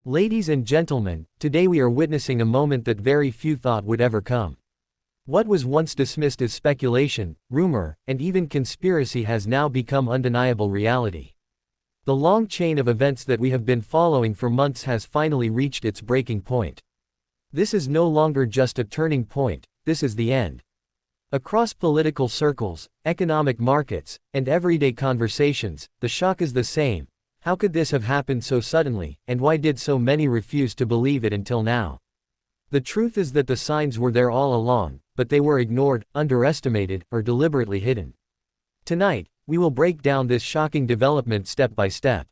Ladies and gentlemen, today we are witnessing a moment that very few thought would ever come. What was once dismissed as speculation, rumor, and even conspiracy has now become undeniable reality. The long chain of events that we have been following for months has finally reached its breaking point. This is no longer just a turning point, this is the end. Across political circles, economic markets, and everyday conversations, the shock is the same. How could this have happened so suddenly, and why did so many refuse to believe it until now? The truth is that the signs were there all along, but they were ignored, underestimated, or deliberately hidden. Tonight, we will break down this shocking development step by step.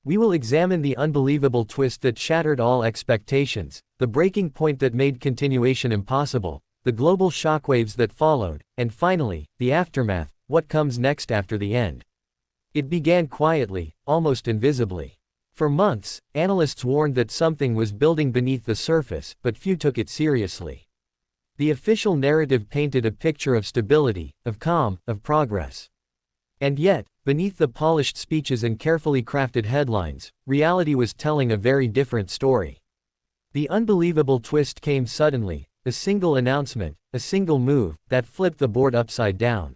We will examine the unbelievable twist that shattered all expectations, the breaking point that made continuation impossible, the global shockwaves that followed, and finally, the aftermath, what comes next after the end. It began quietly, almost invisibly. For months, analysts warned that something was building beneath the surface, but few took it seriously. The official narrative painted a picture of stability, of calm, of progress. And yet, beneath the polished speeches and carefully crafted headlines, reality was telling a very different story. The unbelievable twist came suddenly, a single announcement, a single move, that flipped the board upside down.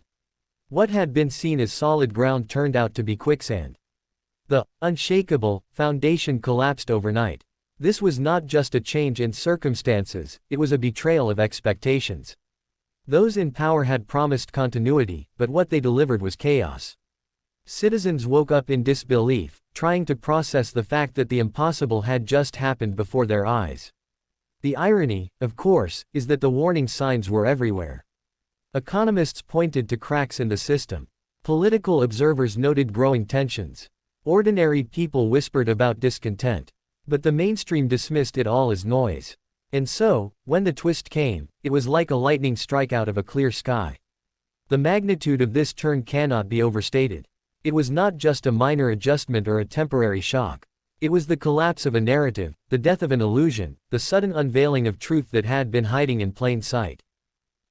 What had been seen as solid ground turned out to be quicksand. The unshakable foundation collapsed overnight. This was not just a change in circumstances, it was a betrayal of expectations. Those in power had promised continuity, but what they delivered was chaos. Citizens woke up in disbelief, trying to process the fact that the impossible had just happened before their eyes. The irony, of course, is that the warning signs were everywhere. Economists pointed to cracks in the system. Political observers noted growing tensions. Ordinary people whispered about discontent. But the mainstream dismissed it all as noise. And so, when the twist came, it was like a lightning strike out of a clear sky. The magnitude of this turn cannot be overstated. It was not just a minor adjustment or a temporary shock. It was the collapse of a narrative, the death of an illusion, the sudden unveiling of truth that had been hiding in plain sight.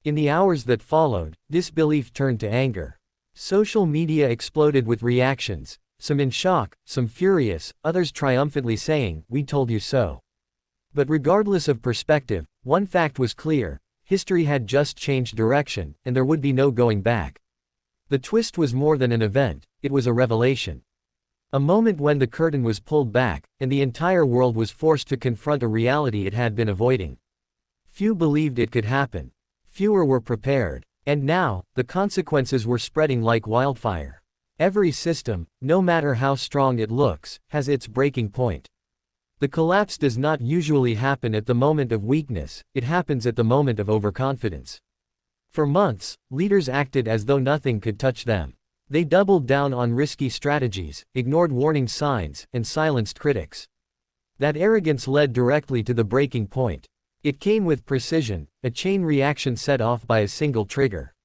In the hours that followed, disbelief turned to anger. Social media exploded with reactions, some in shock, some furious, others triumphantly saying, "We told you so." But regardless of perspective, one fact was clear: history had just changed direction, and there would be no going back. The twist was more than an event, it was a revelation. A moment when the curtain was pulled back, and the entire world was forced to confront a reality it had been avoiding. Few believed it could happen. Fewer were prepared. And now, the consequences were spreading like wildfire. Every system, no matter how strong it looks, has its breaking point. The collapse does not usually happen at the moment of weakness, it happens at the moment of overconfidence. For months, leaders acted as though nothing could touch them. They doubled down on risky strategies, ignored warning signs, and silenced critics. That arrogance led directly to the breaking point. It came with precision, a chain reaction set off by a single trigger.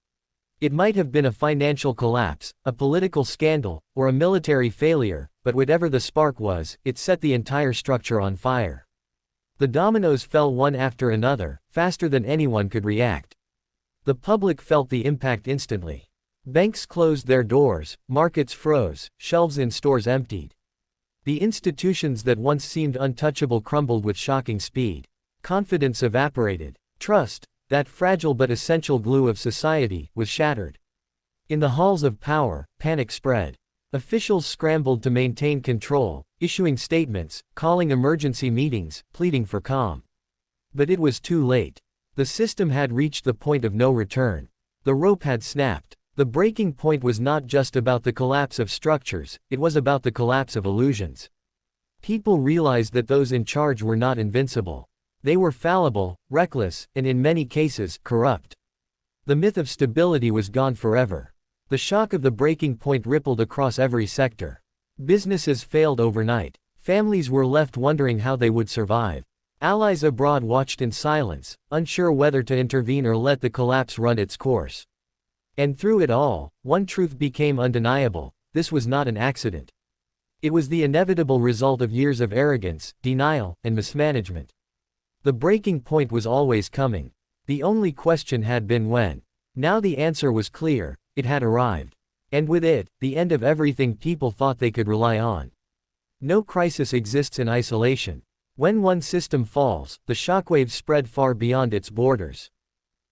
It might have been a financial collapse, a political scandal, or a military failure, but whatever the spark was, it set the entire structure on fire. The dominoes fell one after another, faster than anyone could react. The public felt the impact instantly. Banks closed their doors, markets froze, shelves in stores emptied. The institutions that once seemed untouchable crumbled with shocking speed. Confidence evaporated. Trust, that fragile but essential glue of society, was shattered. In the halls of power, panic spread. Officials scrambled to maintain control, issuing statements, calling emergency meetings, pleading for calm. But it was too late. The system had reached the point of no return. The rope had snapped. The breaking point was not just about the collapse of structures, it was about the collapse of illusions. People realized that those in charge were not invincible. They were fallible, reckless, and in many cases, corrupt. The myth of stability was gone forever. The shock of the breaking point rippled across every sector. Businesses failed overnight. Families were left wondering how they would survive. Allies abroad watched in silence, unsure whether to intervene or let the collapse run its course. And through it all, one truth became undeniable: this was not an accident. It was the inevitable result of years of arrogance, denial, and mismanagement. The breaking point was always coming. The only question had been when. Now the answer was clear: it had arrived. And with it, the end of everything people thought they could rely on. No crisis exists in isolation. When one system falls, the shockwaves spread far beyond its borders.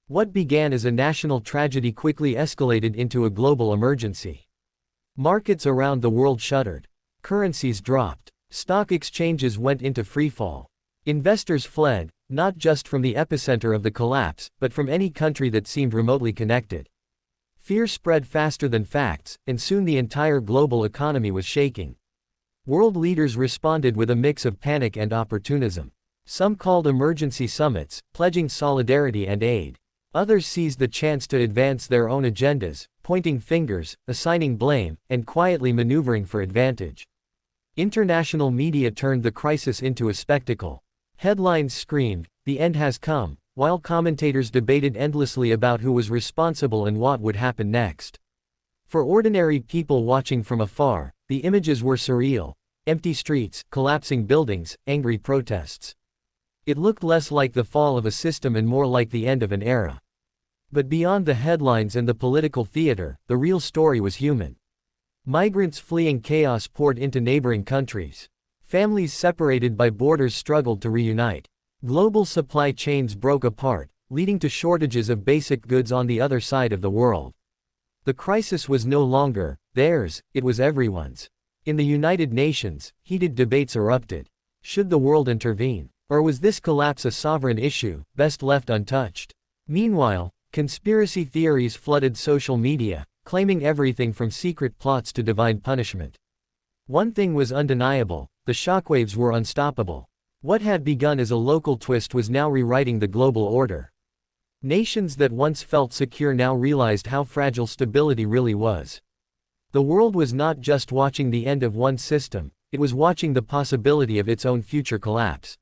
What began as a national tragedy quickly escalated into a global emergency. Markets around the world shuddered. Currencies dropped. Stock exchanges went into freefall. Investors fled, not just from the epicenter of the collapse, but from any country that seemed remotely connected. Fear spread faster than facts, and soon the entire global economy was shaking. World leaders responded with a mix of panic and opportunism. Some called emergency summits, pledging solidarity and aid. Others seized the chance to advance their own agendas, pointing fingers, assigning blame, and quietly maneuvering for advantage. International media turned the crisis into a spectacle. Headlines screamed, "The end has come," while commentators debated endlessly about who was responsible and what would happen next. For ordinary people watching from afar, the images were surreal: empty streets, collapsing buildings, angry protests. It looked less like the fall of a system and more like the end of an era. But beyond the headlines and the political theater, the real story was human. Migrants fleeing chaos poured into neighboring countries. Families separated by borders struggled to reunite. Global supply chains broke apart, leading to shortages of basic goods on the other side of the world. The crisis was no longer theirs, it was everyone's. In the United Nations, heated debates erupted. Should the world intervene? Or was this collapse a sovereign issue, best left untouched? Meanwhile, conspiracy theories flooded social media, claiming everything from secret plots to divine punishment. One thing was undeniable: the shockwaves were unstoppable. What had begun as a local twist was now rewriting the global order. Nations that once felt secure now realized how fragile stability really was. The world was not just watching the end of one system, it was watching the possibility of its own future collapse.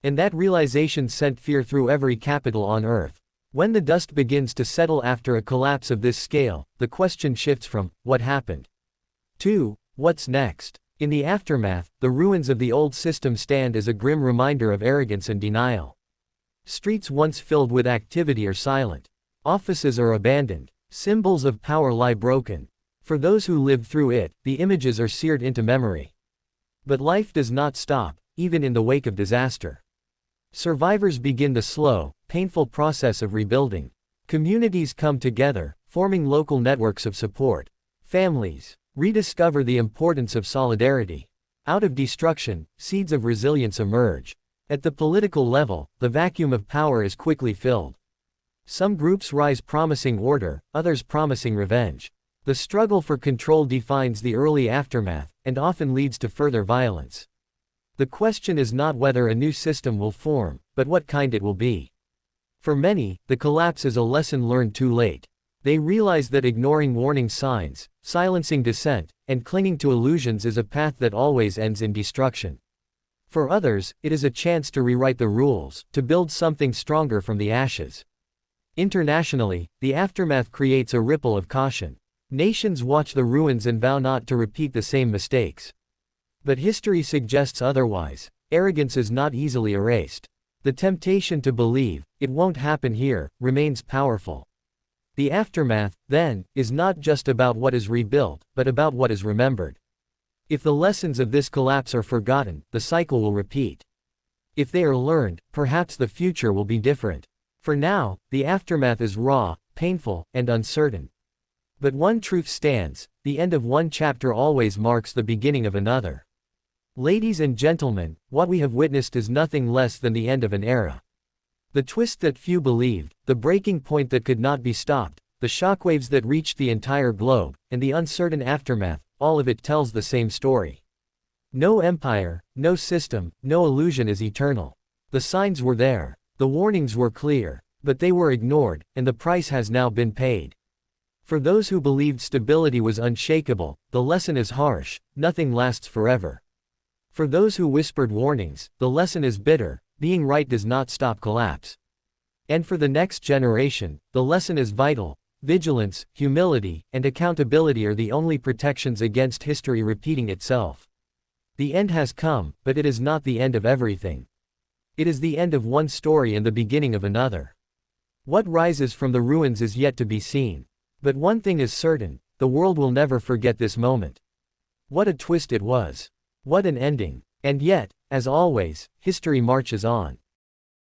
And that realization sent fear through every capital on Earth. When the dust begins to settle after a collapse of this scale, the question shifts from, "What happened?" to, "What's next?" In the aftermath, the ruins of the old system stand as a grim reminder of arrogance and denial. Streets once filled with activity are silent. Offices are abandoned. Symbols of power lie broken. For those who lived through it, the images are seared into memory. But life does not stop, even in the wake of disaster. Survivors begin the slow, painful process of rebuilding. Communities come together, forming local networks of support. Families rediscover the importance of solidarity. Out of destruction, seeds of resilience emerge. At the political level, the vacuum of power is quickly filled. Some groups rise promising order, others promising revenge. The struggle for control defines the early aftermath, and often leads to further violence. The question is not whether a new system will form, but what kind it will be. For many, the collapse is a lesson learned too late. They realize that ignoring warning signs, silencing dissent, and clinging to illusions is a path that always ends in destruction. For others, it is a chance to rewrite the rules, to build something stronger from the ashes. Internationally, the aftermath creates a ripple of caution. Nations watch the ruins and vow not to repeat the same mistakes. But history suggests otherwise. Arrogance is not easily erased. The temptation to believe, "It won't happen here," remains powerful. The aftermath, then, is not just about what is rebuilt, but about what is remembered. If the lessons of this collapse are forgotten, the cycle will repeat. If they are learned, perhaps the future will be different. For now, the aftermath is raw, painful, and uncertain. But one truth stands: the end of one chapter always marks the beginning of another. Ladies and gentlemen, what we have witnessed is nothing less than the end of an era. The twist that few believed, the breaking point that could not be stopped, the shockwaves that reached the entire globe, and the uncertain aftermath, all of it tells the same story. No empire, no system, no illusion is eternal. The signs were there. The warnings were clear. But they were ignored, and the price has now been paid. For those who believed stability was unshakable, the lesson is harsh: nothing lasts forever. For those who whispered warnings, the lesson is bitter: being right does not stop collapse. And for the next generation, the lesson is vital: vigilance, humility, and accountability are the only protections against history repeating itself. The end has come, but it is not the end of everything. It is the end of one story and the beginning of another. What rises from the ruins is yet to be seen. But one thing is certain: the world will never forget this moment. What a twist it was. What an ending. And yet, As always, history marches on.